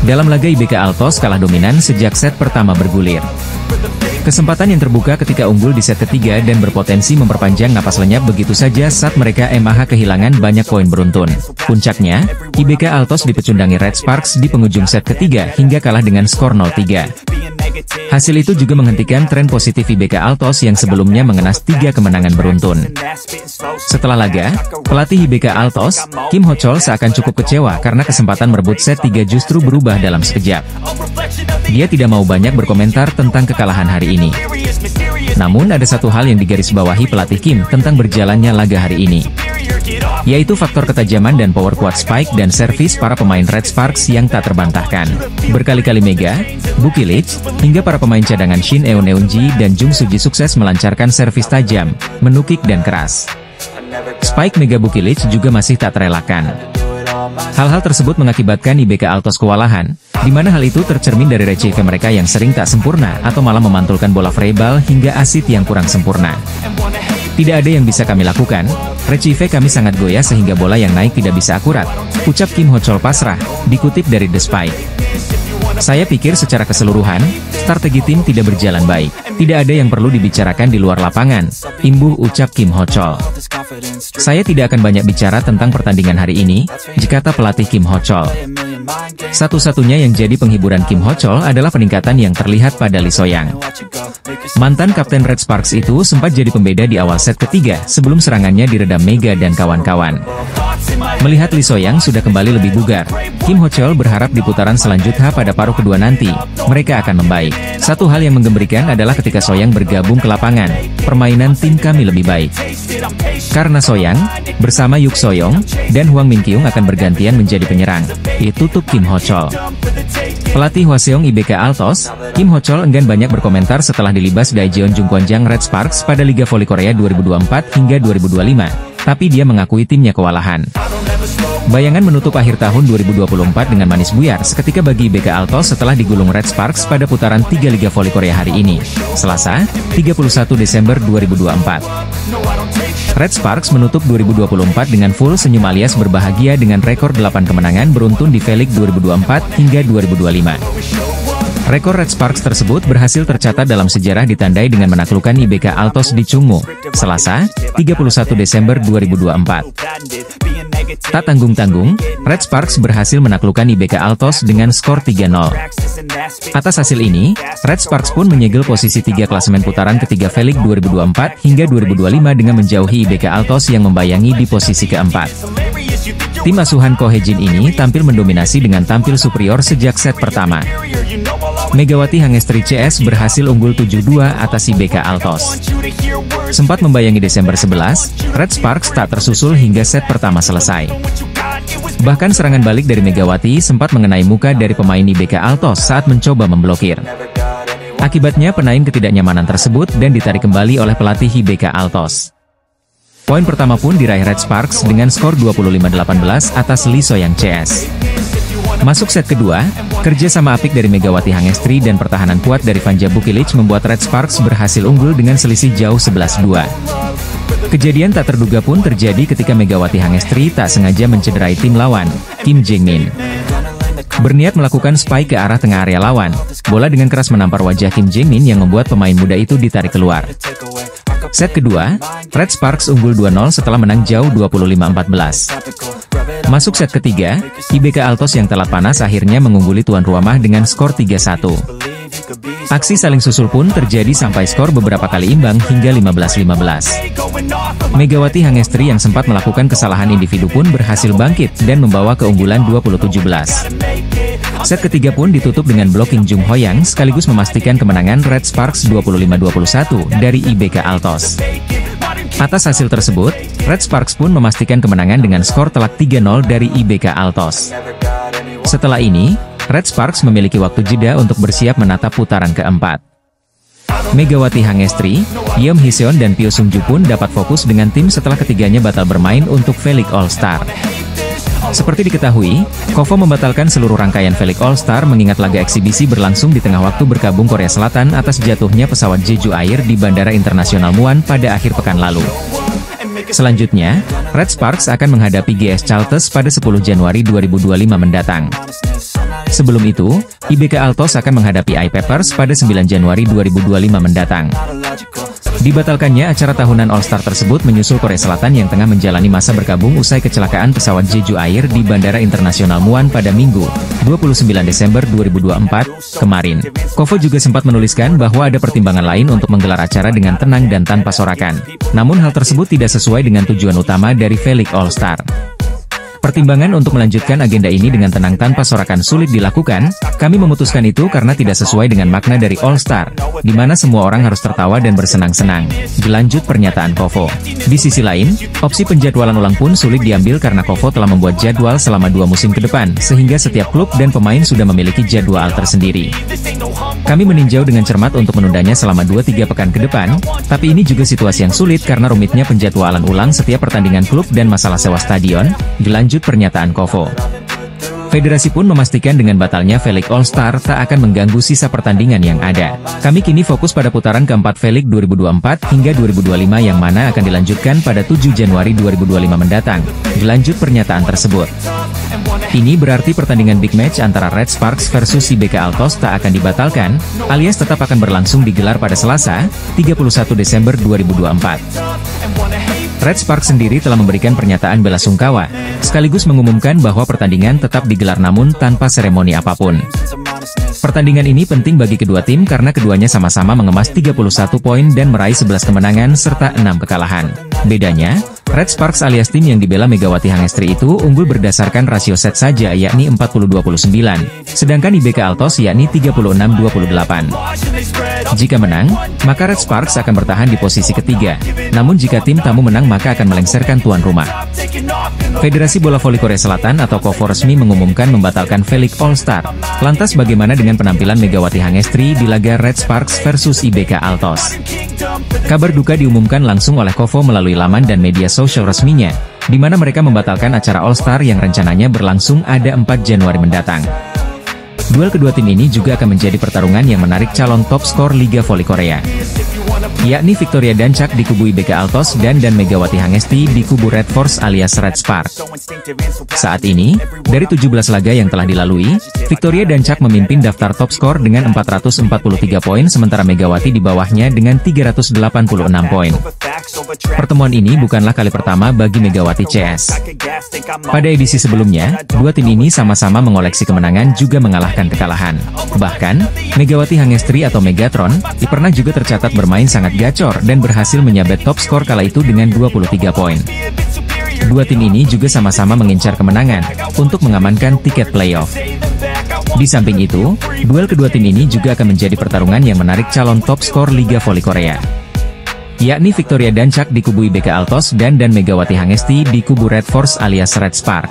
Dalam laga IBK Altos kalah dominan sejak set pertama bergulir. Kesempatan yang terbuka ketika unggul di set ketiga dan berpotensi memperpanjang napas lenyap begitu saja saat mereka MAH kehilangan banyak poin beruntun. Puncaknya, IBK Altos dipecundangi Red Sparks di penghujung set ketiga hingga kalah dengan skor 0-3. Hasil itu juga menghentikan tren positif IBK Altos yang sebelumnya mengenas 3 kemenangan beruntun. Setelah laga, pelatih IBK Altos, Kim Ho-chol seakan cukup kecewa karena kesempatan merebut set 3 justru berubah dalam sekejap. Dia tidak mau banyak berkomentar tentang kekalahan hari ini. Namun ada satu hal yang digarisbawahi pelatih Kim tentang berjalannya laga hari ini, yaitu faktor ketajaman dan power kuat spike dan servis para pemain Red Sparks yang tak terbantahkan. Berkali-kali Mega, Bukilich, hingga para pemain cadangan Shin Eun-ji dan Jung Suji sukses melancarkan servis tajam, menukik dan keras. Spike Mega Bukilich juga masih tak terelakkan. Hal-hal tersebut mengakibatkan IBK Altos kewalahan, di mana hal itu tercermin dari receive mereka yang sering tak sempurna atau malah memantulkan bola freeball hingga asit yang kurang sempurna. Tidak ada yang bisa kami lakukan, receive kami sangat goyah sehingga bola yang naik tidak bisa akurat, ucap Kim Ho-chol pasrah, dikutip dari The Spike. Saya pikir secara keseluruhan, strategi tim tidak berjalan baik. Tidak ada yang perlu dibicarakan di luar lapangan, imbuh ucap Kim Ho-chol. Saya tidak akan banyak bicara tentang pertandingan hari ini, kata pelatih Kim Ho-chol. Satu-satunya yang jadi penghiburan Kim Ho-chol adalah peningkatan yang terlihat pada Lee So-young. Mantan kapten Red Sparks itu sempat jadi pembeda di awal set ketiga sebelum serangannya diredam Mega dan kawan-kawan. Melihat Lee So-young sudah kembali lebih bugar, Kim Ho-chol berharap di putaran selanjutnya pada paruh kedua nanti, mereka akan membaik. Satu hal yang menggembirakan adalah ketika So-young bergabung ke lapangan, permainan tim kami lebih baik. Karena So-young, bersama Yuk So-young, dan Hwang Min-kyung akan bergantian menjadi penyerang, tutup Kim Ho-chol. Pelatih Hwaseong IBK Altos, Kim Ho-chol enggan banyak berkomentar setelah dilibas Daejeon Jungkwanjang Red Sparks pada Liga Voli Korea 2024 hingga 2025, tapi dia mengakui timnya kewalahan. Bayangan menutup akhir tahun 2024 dengan manis buyar seketika bagi IBK Altos setelah digulung Red Sparks pada putaran 3 Liga Voli Korea hari ini, Selasa, 31 Desember 2024. Red Sparks menutup 2024 dengan full senyum alias berbahagia dengan rekor 8 kemenangan beruntun di V-League 2024 hingga 2025. Rekor Red Sparks tersebut berhasil tercatat dalam sejarah ditandai dengan menaklukkan IBK Altos di Chungmu, Selasa, 31 Desember 2024. Tak tanggung-tanggung, Red Sparks berhasil menaklukkan IBK Altos dengan skor 3-0. Atas hasil ini, Red Sparks pun menyegel posisi 3 klasemen putaran ketiga V-League 2024 hingga 2025 dengan menjauhi IBK Altos yang membayangi di posisi keempat. Tim asuhan Ko Hye-jin ini tampil mendominasi dengan tampil superior sejak set pertama. Megawati Hangestri CS berhasil unggul 7-2 atas IBK Altos. Sempat membayangi Desember 11, Red Sparks tak tersusul hingga set pertama selesai. Bahkan serangan balik dari Megawati sempat mengenai muka dari pemain IBK Altos saat mencoba memblokir. Akibatnya penaing ketidaknyamanan tersebut dan ditarik kembali oleh pelatih IBK Altos. Poin pertama pun diraih Red Sparks dengan skor 25-18 atas Lee So-young CS. Masuk set kedua, kerja sama apik dari Megawati Hangestri dan pertahanan kuat dari Vanja Bukilich membuat Red Sparks berhasil unggul dengan selisih jauh 11-2. Kejadian tak terduga pun terjadi ketika Megawati Hangestri tak sengaja mencederai tim lawan, Kim Jae-min. Berniat melakukan spike ke arah tengah area lawan, bola dengan keras menampar wajah Kim Jae-min yang membuat pemain muda itu ditarik keluar. Set kedua, Red Sparks unggul 2-0 setelah menang jauh 25-14. Masuk set ketiga, IBK Altos yang telat panas akhirnya mengungguli tuan rumah dengan skor 3-1. Aksi saling susul pun terjadi sampai skor beberapa kali imbang hingga 15-15. Megawati Hangestri yang sempat melakukan kesalahan individu pun berhasil bangkit dan membawa keunggulan 20-17. Set ketiga pun ditutup dengan blocking Jung Ho-young sekaligus memastikan kemenangan Red Sparks 25-21 dari IBK Altos. Atas hasil tersebut, Red Sparks pun memastikan kemenangan dengan skor telak 3-0 dari IBK Altos. Setelah ini, Red Sparks memiliki waktu jeda untuk bersiap menatap putaran keempat. Megawati Hangestri, Yeom Hee-seon dan Pyo Sung-ju pun dapat fokus dengan tim setelah ketiganya batal bermain untuk V-League All-Star. Seperti diketahui, KOFO membatalkan seluruh rangkaian V-League All-Star mengingat laga eksibisi berlangsung di tengah waktu berkabung Korea Selatan atas jatuhnya pesawat Jeju Air di Bandara Internasional Muan pada akhir pekan lalu. Selanjutnya, Red Sparks akan menghadapi GS Chalters pada 10 Januari 2025 mendatang. Sebelum itu, IBK Altos akan menghadapi I-Peppers pada 9 Januari 2025 mendatang. Dibatalkannya acara tahunan All-Star tersebut menyusul Korea Selatan yang tengah menjalani masa berkabung usai kecelakaan pesawat Jeju Air di Bandara Internasional Muan pada Minggu, 29 Desember 2024, kemarin. KOFO juga sempat menuliskan bahwa ada pertimbangan lain untuk menggelar acara dengan tenang dan tanpa sorakan. Namun hal tersebut tidak sesuai dengan tujuan utama dari V-League All-Star. Pertimbangan untuk melanjutkan agenda ini dengan tenang tanpa sorakan sulit dilakukan, kami memutuskan itu karena tidak sesuai dengan makna dari All-Star, di mana semua orang harus tertawa dan bersenang-senang. Dilanjut pernyataan KOFO. Di sisi lain, opsi penjadwalan ulang pun sulit diambil karena KOFO telah membuat jadwal selama 2 musim ke depan, sehingga setiap klub dan pemain sudah memiliki jadwal tersendiri. Kami meninjau dengan cermat untuk menundanya selama 2-3 pekan ke depan, tapi ini juga situasi yang sulit karena rumitnya penjadwalan ulang setiap pertandingan klub dan masalah sewa stadion, dilanjut pernyataan KOFO. Federasi pun memastikan dengan batalnya V-League All-Star tak akan mengganggu sisa pertandingan yang ada. Kami kini fokus pada putaran keempat V-League 2024 hingga 2025 yang mana akan dilanjutkan pada 7 Januari 2025 mendatang, dilanjut pernyataan tersebut. Ini berarti pertandingan big match antara Red Sparks versus IBK Altos tak akan dibatalkan, alias tetap akan berlangsung digelar pada Selasa, 31 Desember 2024. Red Sparks sendiri telah memberikan pernyataan bela sungkawa, sekaligus mengumumkan bahwa pertandingan tetap digelar namun tanpa seremoni apapun. Pertandingan ini penting bagi kedua tim karena keduanya sama-sama mengemas 31 poin dan meraih 11 kemenangan serta 6 kekalahan. Bedanya, Red Sparks alias tim yang dibela Megawati Hangestri itu unggul berdasarkan rasio set saja yakni 40-29, sedangkan IBK Altos yakni 36-28. Jika menang, maka Red Sparks akan bertahan di posisi ketiga, namun jika tim tamu menang maka akan melengsarkan tuan rumah. Federasi Bola Voli Korea Selatan atau KOFO resmi mengumumkan membatalkan V-League All-Star. Lantas bagaimana dengan penampilan Megawati Hangestri di laga Red Sparks versus IBK Altos? Kabar duka diumumkan langsung oleh KOFO melalui laman dan media sosial resminya, di mana mereka membatalkan acara All-Star yang rencananya berlangsung ada 4 Januari mendatang. Duel kedua tim ini juga akan menjadi pertarungan yang menarik calon top skor Liga Voli Korea, yakni Victoria Dancak di kubu IBK Altos dan Megawati Hangestri di kubu Red Force alias Red Spark. Saat ini, dari 17 laga yang telah dilalui, Victoria Dancak memimpin daftar top skor dengan 443 poin sementara Megawati di bawahnya dengan 386 poin. Pertemuan ini bukanlah kali pertama bagi Megawati CS. Pada edisi sebelumnya, dua tim ini sama-sama mengoleksi kemenangan juga mengalahkan kekalahan. Bahkan, Megawati Hangestri atau Megatron, pernah juga tercatat bermain sangat gacor dan berhasil menyabet top skor kala itu dengan 23 poin. Dua tim ini juga sama-sama mengincar kemenangan untuk mengamankan tiket playoff. Di samping itu, duel kedua tim ini juga akan menjadi pertarungan yang menarik calon top skor Liga Voli Korea, yakni Victoria Dancak di kubu IBK Altos dan Megawati Hangestri di kubu Red Force alias Red Spark.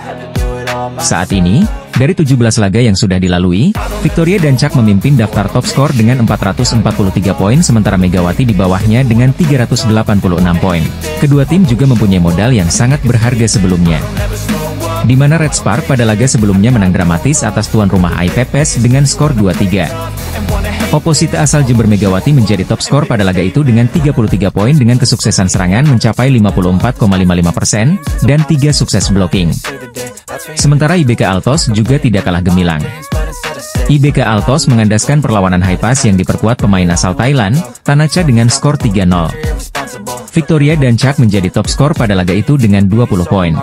Saat ini, dari 17 laga yang sudah dilalui, Victoria Dancak memimpin daftar top skor dengan 443 poin sementara Megawati di bawahnya dengan 386 poin. Kedua tim juga mempunyai modal yang sangat berharga sebelumnya, di mana Red Spark pada laga sebelumnya menang dramatis atas tuan rumah I-Peppers dengan skor 2-3. Oposite asal Jember Megawati menjadi top skor pada laga itu dengan 33 poin dengan kesuksesan serangan mencapai 54,55% dan 3 sukses blocking. Sementara IBK Altos juga tidak kalah gemilang. IBK Altos mengandaskan perlawanan high pass yang diperkuat pemain asal Thailand, Tanacha dengan skor 3-0. Victoria Dancak menjadi top skor pada laga itu dengan 20 poin.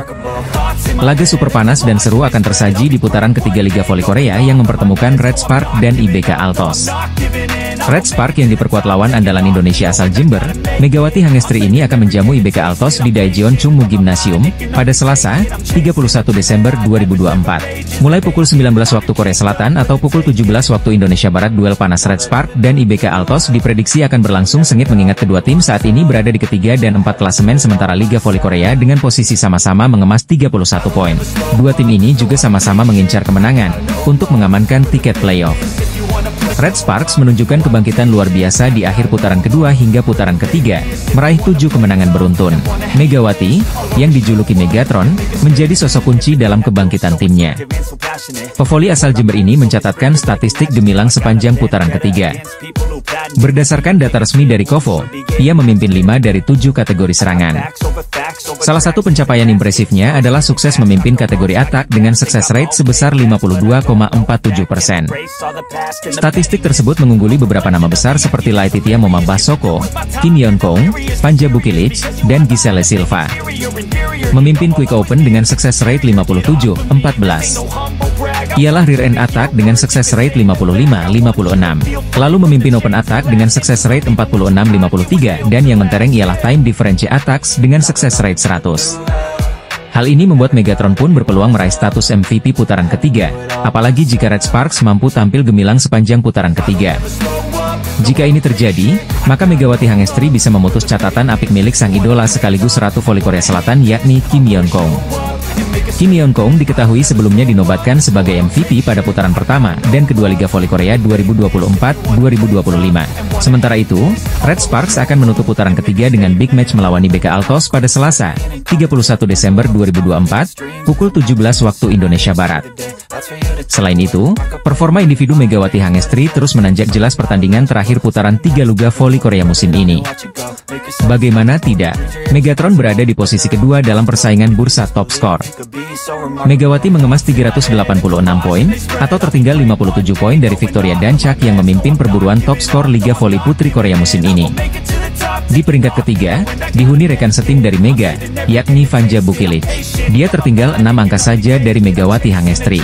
Laga super panas dan seru akan tersaji di putaran ketiga Liga Voli Korea yang mempertemukan Red Spark dan IBK Altos. Red Spark yang diperkuat lawan andalan Indonesia asal Jember, Megawati Hangestri ini akan menjamu IBK Altos di Daejeon Chungmu Gymnasium pada Selasa, 31 Desember 2024. Mulai pukul 19 waktu Korea Selatan atau pukul 17 waktu Indonesia Barat, duel panas Red Spark dan IBK Altos diprediksi akan berlangsung sengit mengingat kedua tim saat ini berada di ketiga dan 4 klasemen sementara Liga Voli Korea dengan posisi sama-sama mengemas 31 poin. Dua tim ini juga sama-sama mengincar kemenangan untuk mengamankan tiket playoff. Red Sparks menunjukkan kebangkitan luar biasa di akhir putaran kedua hingga putaran ketiga, meraih 7 kemenangan beruntun. Megawati, yang dijuluki Megatron, menjadi sosok kunci dalam kebangkitan timnya. Pevoli asal Jember ini mencatatkan statistik gemilang sepanjang putaran ketiga. Berdasarkan data resmi dari Kovo, ia memimpin 5 dari 7 kategori serangan. Salah satu pencapaian impresifnya adalah sukses memimpin kategori atak dengan sukses rate sebesar 52,47%. Statistik tersebut mengungguli beberapa nama besar seperti Laetitia Momabasoko, Kim Yeon Kong, Panja Bukilic, dan Giselle Silva. Memimpin Quick Open dengan sukses rate 57,14. Ialah rear end attack dengan sukses rate 55,56. Lalu memimpin open attack dengan sukses rate 46,53 dan yang mentereng ialah time differential attacks dengan sukses rate 100. Hal ini membuat Megatron pun berpeluang meraih status MVP putaran ketiga, apalagi jika Red Sparks mampu tampil gemilang sepanjang putaran ketiga. Jika ini terjadi, maka Megawati Hangestri bisa memutus catatan apik milik sang idola sekaligus Ratu Voli Korea Selatan yakni Kim Yeon Kong. Kim Yeon Kong diketahui sebelumnya dinobatkan sebagai MVP pada putaran pertama dan kedua Liga Voli Korea 2024-2025. Sementara itu, Red Sparks akan menutup putaran ketiga dengan big match melawan IBK Altos pada Selasa, 31 Desember 2024, pukul 17 waktu Indonesia Barat. Selain itu, performa individu Megawati Hangestri terus menanjak jelas pertandingan terakhir putaran 3 Liga Voli Korea musim ini. Bagaimana tidak, Megatron berada di posisi kedua dalam persaingan bursa top skor. Megawati mengemas 386 poin, atau tertinggal 57 poin dari Victoria Dancak yang memimpin perburuan top skor Liga Voli Putri Korea musim ini. Di peringkat ketiga, dihuni rekan setim dari Mega, yakni Panja Bukilic. Dia tertinggal 6 angka saja dari Megawati Hangestri.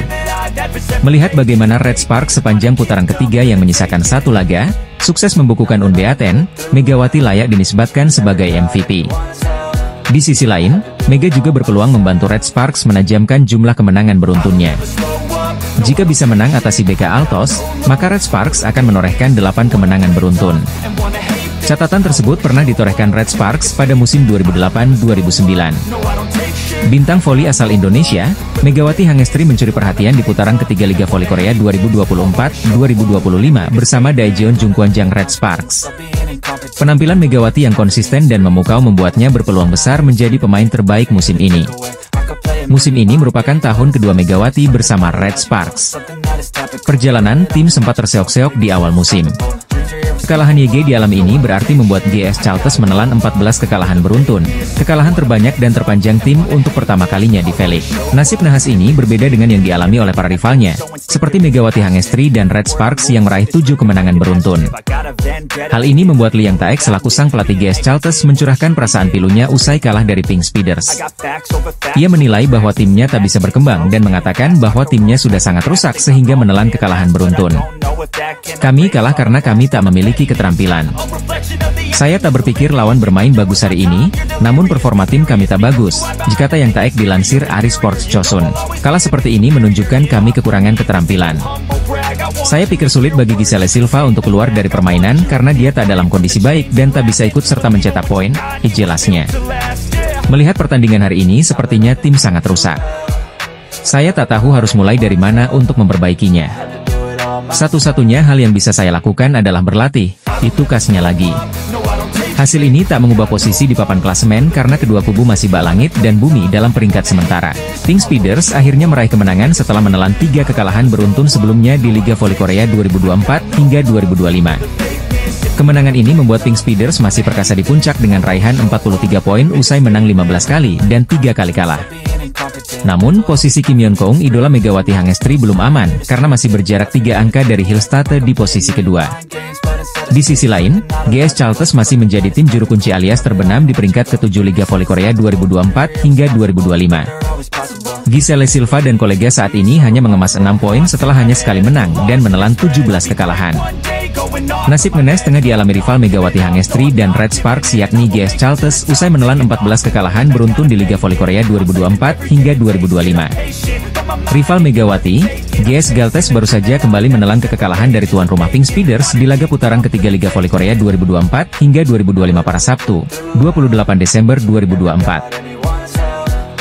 Melihat bagaimana Red Sparks sepanjang putaran ketiga yang menyisakan satu laga, sukses membukukan unbeaten, Megawati layak dinisbatkan sebagai MVP. Di sisi lain, Mega juga berpeluang membantu Red Sparks menajamkan jumlah kemenangan beruntunnya. Jika bisa menang atas IBK Altos, maka Red Sparks akan menorehkan 8 kemenangan beruntun. Catatan tersebut pernah ditorehkan Red Sparks pada musim 2008-2009. Bintang voli asal Indonesia, Megawati Hangestri mencuri perhatian di putaran ketiga Liga Voli Korea 2024-2025 bersama Daejeon Jungkwanjang Red Sparks. Penampilan Megawati yang konsisten dan memukau membuatnya berpeluang besar menjadi pemain terbaik musim ini. Musim ini merupakan tahun kedua Megawati bersama Red Sparks. Perjalanan tim sempat terseok-seok di awal musim. Kekalahan YG di alam ini berarti membuat GS Chalters menelan 14 kekalahan beruntun, kekalahan terbanyak dan terpanjang tim untuk pertama kalinya di V-League. Nasib nahas ini berbeda dengan yang dialami oleh para rivalnya, seperti Megawati Hangestri dan Red Sparks yang meraih 7 kemenangan beruntun. Hal ini membuat Liang Taek selaku sang pelatih GS Chalters mencurahkan perasaan pilunya usai kalah dari Pink Speeders. Ia menilai bahwa timnya tak bisa berkembang dan mengatakan bahwa timnya sudah sangat rusak sehingga menelan kekalahan beruntun. Kami kalah karena kami tak memiliki keterampilan. Saya tak berpikir lawan bermain bagus hari ini, namun performa tim kami tak bagus, jika Yang Taek dilansir Ari Sports Chosun. Kalah seperti ini menunjukkan kami kekurangan keterampilan. Saya pikir sulit bagi Giselle Silva untuk keluar dari permainan karena dia tak dalam kondisi baik dan tak bisa ikut serta mencetak poin, jelasnya. Melihat pertandingan hari ini sepertinya tim sangat rusak. Saya tak tahu harus mulai dari mana untuk memperbaikinya. Satu-satunya hal yang bisa saya lakukan adalah berlatih, itu khasnya lagi. Hasil ini tak mengubah posisi di papan klasemen karena kedua kubu masih bak langit dan bumi dalam peringkat sementara. Pink Speeders akhirnya meraih kemenangan setelah menelan 3 kekalahan beruntun sebelumnya di Liga Voli Korea 2024 hingga 2025. Kemenangan ini membuat Pink Speeders masih perkasa di puncak dengan raihan 43 poin usai menang 15 kali dan 3 kali kalah. Namun, posisi Kim Yeon Kong idola Megawati Hangestri belum aman, karena masih berjarak 3 angka dari Hillstate di posisi kedua. Di sisi lain, GS Chalters masih menjadi tim juru kunci alias terbenam di peringkat ke-7 Liga Voli Korea 2024 hingga 2025. Giselle Silva dan kolega saat ini hanya mengemas 6 poin setelah hanya sekali menang dan menelan 17 kekalahan. Nasib ngenes tengah dialami rival Megawati Hangestri dan Red Sparks yakni GS Chalters usai menelan 14 kekalahan beruntun di Liga Voli Korea 2024 hingga 2025. Rival Megawati, GS Galtes baru saja kembali menelan kekalahan dari tuan rumah Pink Speeders di laga putaran ketiga Liga Voli Korea 2024 hingga 2025 pada Sabtu, 28 Desember 2024.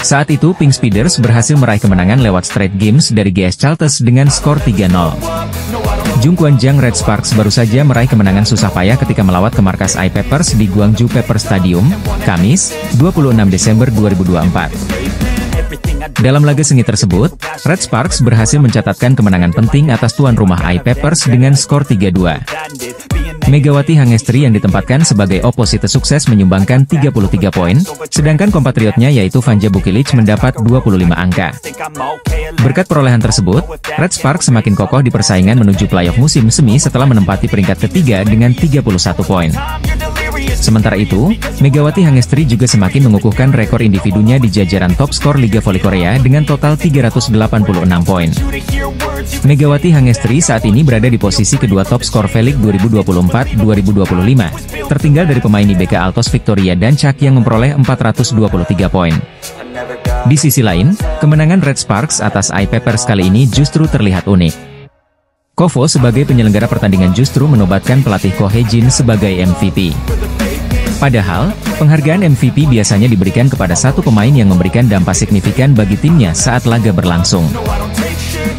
Saat itu Pink Speeders berhasil meraih kemenangan lewat straight games dari GS Chalters dengan skor 3-0. Jungkwanjang Red Sparks baru saja meraih kemenangan susah payah ketika melawat ke markas I-Papers di Gwangju Paper Stadium, Kamis, 26 Desember 2024. Dalam laga sengit tersebut, Red Sparks berhasil mencatatkan kemenangan penting atas tuan rumah I-Papers dengan skor 3-2. Megawati Hangestri yang ditempatkan sebagai oposite sukses menyumbangkan 33 poin, sedangkan kompatriotnya yaitu Vanja Bukilic mendapat 25 angka. Berkat perolehan tersebut, Red Sparks semakin kokoh di persaingan menuju playoff musim semi setelah menempati peringkat ketiga dengan 31 poin. Sementara itu, Megawati Hangestri juga semakin mengukuhkan rekor individunya di jajaran top skor Liga Voli Korea dengan total 386 poin. Megawati Hangestri saat ini berada di posisi kedua top skor V-League 2024-2025, tertinggal dari pemain IBK Altos Victoria dan Cak yang memperoleh 423 poin. Di sisi lain, kemenangan Red Sparks atas I-Papers kali ini justru terlihat unik. Kovo sebagai penyelenggara pertandingan justru menobatkan pelatih Ko Hye-jin sebagai MVP. Padahal, penghargaan MVP biasanya diberikan kepada satu pemain yang memberikan dampak signifikan bagi timnya saat laga berlangsung.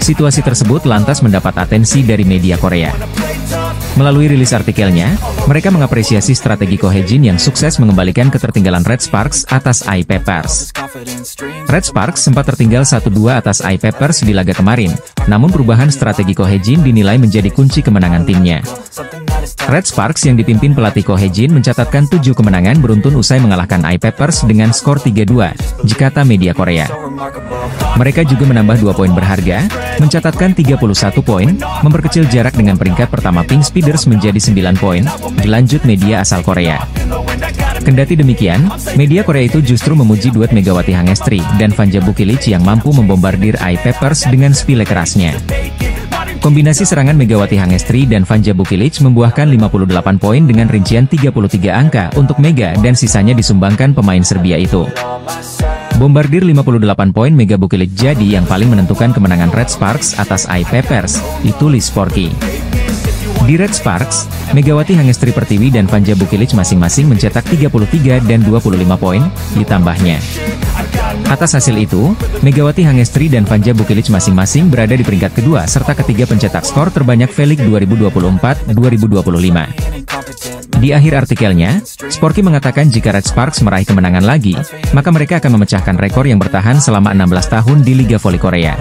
Situasi tersebut lantas mendapat atensi dari media Korea. Melalui rilis artikelnya, mereka mengapresiasi strategi Ko Hye-jin yang sukses mengembalikan ketertinggalan Red Sparks atas I-Papers. Red Sparks sempat tertinggal 1-2 atas I-Papers di laga kemarin, namun perubahan strategi Ko Hye-jin dinilai menjadi kunci kemenangan timnya. Red Sparks yang dipimpin pelatih Ko Hye-jin mencatatkan 7 kemenangan beruntun usai mengalahkan I-Papers dengan skor 3-2, jikata media Korea. Mereka juga menambah 2 poin berharga, mencatatkan 31 poin, memperkecil jarak dengan peringkat pertama Pink Speeders menjadi 9 poin, dilanjut media asal Korea. Kendati demikian, media Korea itu justru memuji duet Megawati Hangestri dan Vanja Bukilic yang mampu membombardir I-Papers dengan spile kerasnya. Kombinasi serangan Megawati Hangestri dan Vanja Bukilic membuahkan 58 poin dengan rincian 33 angka untuk Mega dan sisanya disumbangkan pemain Serbia itu. Bombardir 58 poin Mega Bukilic jadi yang paling menentukan kemenangan Red Sparks atas I-Papers, ditulis Sporky. Di Red Sparks, Megawati Hangestri Pertiwi dan Vanja Bukilic masing-masing mencetak 33 dan 25 poin, ditambahnya. Atas hasil itu, Megawati Hangestri dan Vanja Bukilic masing-masing berada di peringkat kedua serta ketiga pencetak skor terbanyak V-League 2024-2025. Di akhir artikelnya, Sporky mengatakan jika Red Sparks meraih kemenangan lagi, maka mereka akan memecahkan rekor yang bertahan selama 16 tahun di Liga Voli Korea.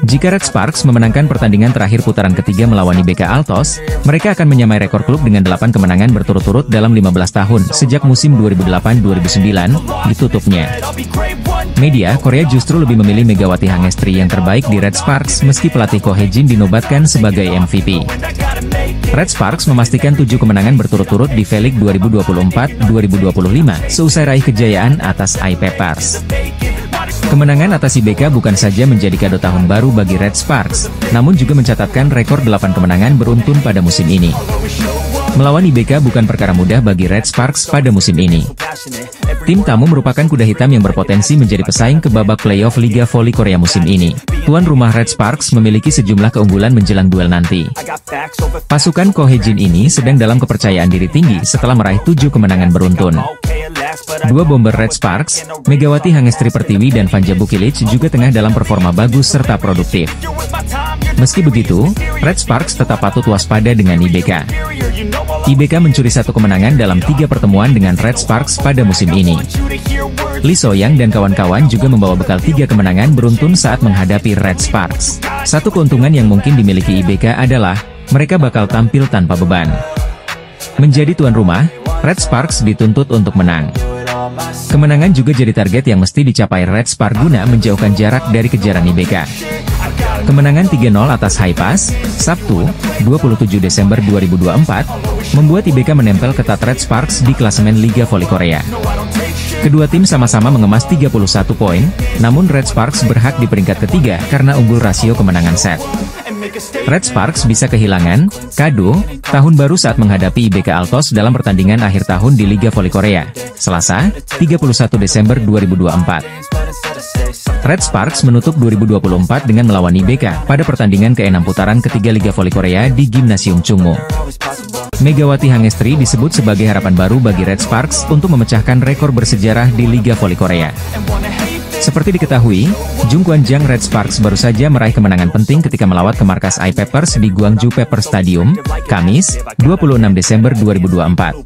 Jika Red Sparks memenangkan pertandingan terakhir putaran ketiga melawan IBK Altos, mereka akan menyamai rekor klub dengan 8 kemenangan berturut-turut dalam 15 tahun sejak musim 2008-2009, ditutupnya. Media Korea justru lebih memilih Megawati Hangestri yang terbaik di Red Sparks meski pelatih Ko Hye-jin dinobatkan sebagai MVP. Red Sparks memastikan 7 kemenangan berturut-turut di V-League 2024-2025 seusai raih kejayaan atas I-Papers. Kemenangan atas IBK bukan saja menjadi kado tahun baru bagi Red Sparks, namun juga mencatatkan rekor 8 kemenangan beruntun pada musim ini. Melawan IBK bukan perkara mudah bagi Red Sparks pada musim ini. Tim tamu merupakan kuda hitam yang berpotensi menjadi pesaing ke babak playoff Liga Voli Korea musim ini. Tuan rumah Red Sparks memiliki sejumlah keunggulan menjelang duel nanti. Pasukan Ko Hye-jin ini sedang dalam kepercayaan diri tinggi setelah meraih 7 kemenangan beruntun. Dua bomber Red Sparks, Megawati Hangestri Pertiwi dan Vanja Bukilic juga tengah dalam performa bagus serta produktif. Meski begitu, Red Sparks tetap patut waspada dengan IBK. IBK mencuri 1 kemenangan dalam 3 pertemuan dengan Red Sparks pada musim ini. Lee So-young dan kawan-kawan juga membawa bekal 3 kemenangan beruntun saat menghadapi Red Sparks. Satu keuntungan yang mungkin dimiliki IBK adalah, mereka bakal tampil tanpa beban. Menjadi tuan rumah, Red Sparks dituntut untuk menang. Kemenangan juga jadi target yang mesti dicapai Red Sparks guna menjauhkan jarak dari kejaran IBK. Kemenangan 3-0 atas Haipas, Sabtu, 27 Desember 2024, membuat IBK menempel ketat Red Sparks di klasemen Liga Voli Korea. Kedua tim sama-sama mengemas 31 poin, namun Red Sparks berhak di peringkat ketiga karena unggul rasio kemenangan set. Red Sparks bisa kehilangan kado tahun baru saat menghadapi IBK Altos dalam pertandingan akhir tahun di Liga Voli Korea, Selasa, 31 Desember 2024. Red Sparks menutup 2024 dengan melawan IBK pada pertandingan ke-6 putaran ketiga Liga Voli Korea di Gimnasium Chungmu. Megawati Hangestri disebut sebagai harapan baru bagi Red Sparks untuk memecahkan rekor bersejarah di Liga Voli Korea. Seperti diketahui, Jung Kwan-jang Red Sparks baru saja meraih kemenangan penting ketika melawat ke markas I-Papers di Gwangju Paper Stadium, Kamis, 26 Desember 2024.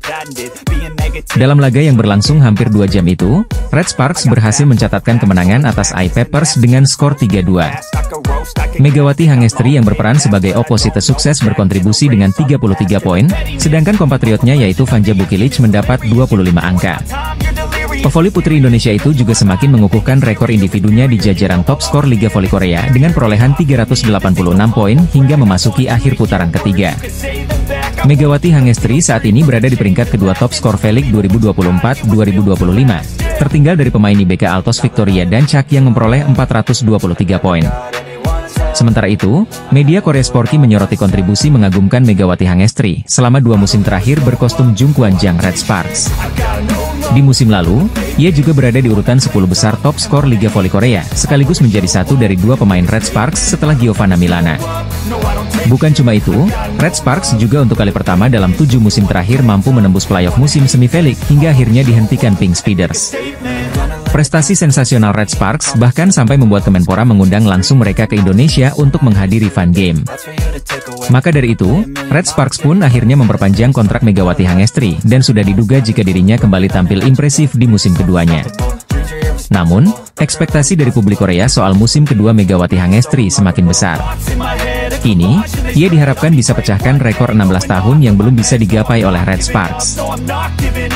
Dalam laga yang berlangsung hampir 2 jam itu, Red Sparks berhasil mencatatkan kemenangan atas I-Papers dengan skor 3-2. Megawati Hangestri yang berperan sebagai oposite sukses berkontribusi dengan 33 poin, sedangkan kompatriotnya yaitu Vanja Bukilic mendapat 25 angka. Pevoli putri Indonesia itu juga semakin mengukuhkan rekor individunya di jajaran top skor Liga Voli Korea dengan perolehan 386 poin hingga memasuki akhir putaran ketiga. Megawati Hangestri saat ini berada di peringkat kedua top skor V-League 2024-2025, tertinggal dari pemain IBK Altos Victoria dan Chak yang memperoleh 423 poin. Sementara itu, media Korea Sporty menyoroti kontribusi mengagumkan Megawati Hangestri selama 2 musim terakhir berkostum Jung Kwan-jang Red Sparks. Di musim lalu, ia juga berada di urutan 10 besar top skor Liga Voli Korea, sekaligus menjadi satu dari 2 pemain Red Sparks setelah Giovanna Milana. Bukan cuma itu, Red Sparks juga untuk kali pertama dalam 7 musim terakhir mampu menembus playoff musim semi V-League hingga akhirnya dihentikan Pink Speeders. Prestasi sensasional Red Sparks bahkan sampai membuat Kemenpora mengundang langsung mereka ke Indonesia untuk menghadiri Fun Game. Maka dari itu, Red Sparks pun akhirnya memperpanjang kontrak Megawati Hangestri dan sudah diduga jika dirinya kembali tampil impresif di musim keduanya. Namun, ekspektasi dari publik Korea soal musim kedua Megawati Hangestri semakin besar. Kini, ia diharapkan bisa pecahkan rekor 16 tahun yang belum bisa digapai oleh Red Sparks.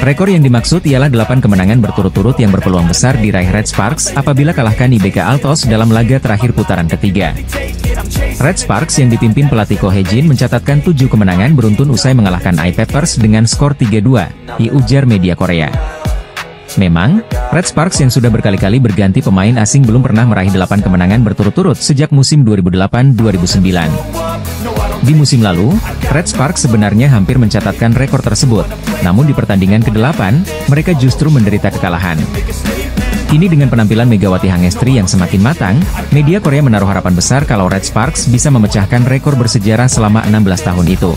Rekor yang dimaksud ialah 8 kemenangan berturut-turut yang berpeluang besar diraih Red Sparks apabila kalahkan IBK Altos dalam laga terakhir putaran ketiga. Red Sparks yang dipimpin pelatih Ko Hye-jin mencatatkan 7 kemenangan beruntun usai mengalahkan I-Papers dengan skor 3-2, ujar media Korea. Memang, Red Sparks yang sudah berkali-kali berganti pemain asing belum pernah meraih 8 kemenangan berturut-turut sejak musim 2008-2009. Di musim lalu, Red Sparks sebenarnya hampir mencatatkan rekor tersebut, namun di pertandingan ke-8, mereka justru menderita kekalahan. Kini dengan penampilan Megawati Hangestri yang semakin matang, media Korea menaruh harapan besar kalau Red Sparks bisa memecahkan rekor bersejarah selama 16 tahun itu.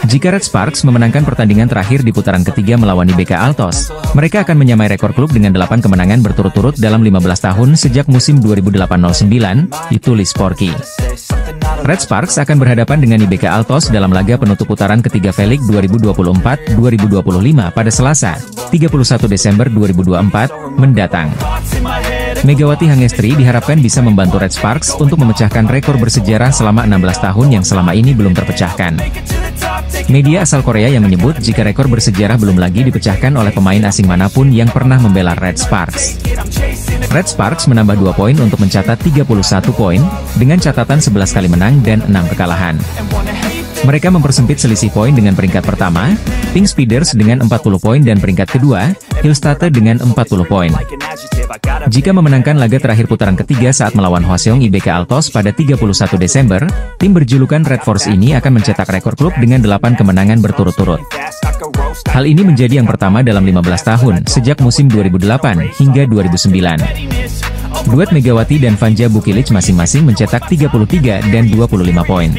Jika Red Sparks memenangkan pertandingan terakhir di putaran ketiga melawan IBK Altos, mereka akan menyamai rekor klub dengan 8 kemenangan berturut-turut dalam 15 tahun sejak musim 2008-09, ditulis Sporky. Red Sparks akan berhadapan dengan IBK Altos dalam laga penutup putaran ketiga V-League 2024-2025 pada Selasa, 31 Desember 2024, mendatang. Megawati Hangestri diharapkan bisa membantu Red Sparks untuk memecahkan rekor bersejarah selama 16 tahun yang selama ini belum terpecahkan. Media asal Korea yang menyebut jika rekor bersejarah belum lagi dipecahkan oleh pemain asing manapun yang pernah membela Red Sparks. Red Sparks menambah 2 poin untuk mencatat 31 poin, dengan catatan 11 kali menang dan 6 kekalahan. Mereka mempersempit selisih poin dengan peringkat pertama, Pink Speeders dengan 40 poin dan peringkat kedua, Hillstatte dengan 40 poin. Jika memenangkan laga terakhir putaran ketiga saat melawan Hwaseong IBK Altos pada 31 Desember, tim berjulukan Red Force ini akan mencetak rekor klub dengan 8 kemenangan berturut-turut. Hal ini menjadi yang pertama dalam 15 tahun, sejak musim 2008 hingga 2009. Duet Megawati dan Vanja Bukilic masing-masing mencetak 33 dan 25 poin.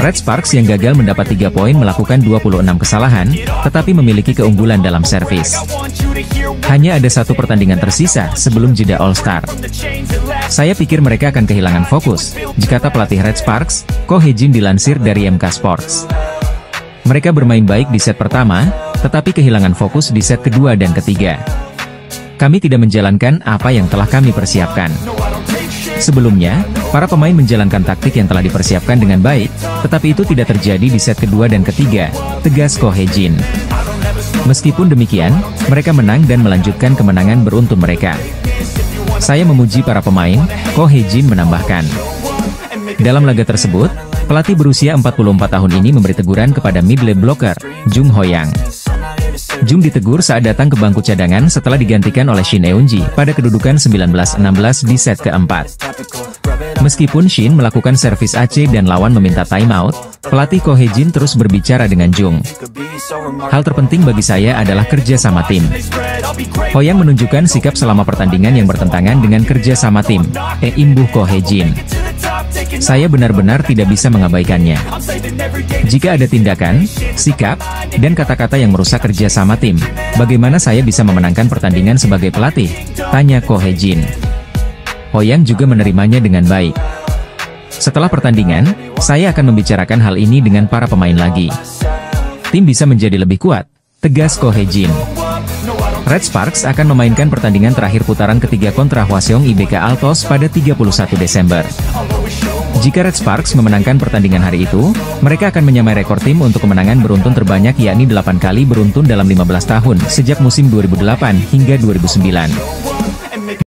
Red Sparks yang gagal mendapat 3 poin melakukan 26 kesalahan, tetapi memiliki keunggulan dalam servis. Hanya ada 1 pertandingan tersisa sebelum jeda All-Star. Saya pikir mereka akan kehilangan fokus, jika pelatih Red Sparks, Ko Hye-jin dilansir dari MK Sports. Mereka bermain baik di set pertama, tetapi kehilangan fokus di set kedua dan ketiga. Kami tidak menjalankan apa yang telah kami persiapkan. Sebelumnya, para pemain menjalankan taktik yang telah dipersiapkan dengan baik, tetapi itu tidak terjadi di set kedua dan ketiga, tegas Ko Hye-jin. Meskipun demikian, mereka menang dan melanjutkan kemenangan beruntun mereka. Saya memuji para pemain, Ko Hye-jin menambahkan. Dalam laga tersebut, pelatih berusia 44 tahun ini memberi teguran kepada middle blocker, Jung Ho-yang. Jung ditegur saat datang ke bangku cadangan setelah digantikan oleh Shin Eun-ji pada kedudukan 19-16 di set keempat. Meskipun Shin melakukan servis AC dan lawan meminta timeout, pelatih Ko Hye-jin terus berbicara dengan Jung. Hal terpenting bagi saya adalah kerja sama tim. Ho-yang menunjukkan sikap selama pertandingan yang bertentangan dengan kerja sama tim, imbuh Ko Hye-jin. Saya benar-benar tidak bisa mengabaikannya. Jika ada tindakan, sikap, dan kata-kata yang merusak kerjasama tim, bagaimana saya bisa memenangkan pertandingan sebagai pelatih? Tanya Ko Hye-jin. Hoyang juga menerimanya dengan baik. Setelah pertandingan, saya akan membicarakan hal ini dengan para pemain lagi. Tim bisa menjadi lebih kuat, tegas Ko Hye-jin. Red Sparks akan memainkan pertandingan terakhir putaran ketiga kontra Hwaseong IBK Altos pada 31 Desember. Jika Red Sparks memenangkan pertandingan hari itu, mereka akan menyamai rekor tim untuk kemenangan beruntun terbanyak yakni 8 kali beruntun dalam 15 tahun sejak musim 2008 hingga 2009.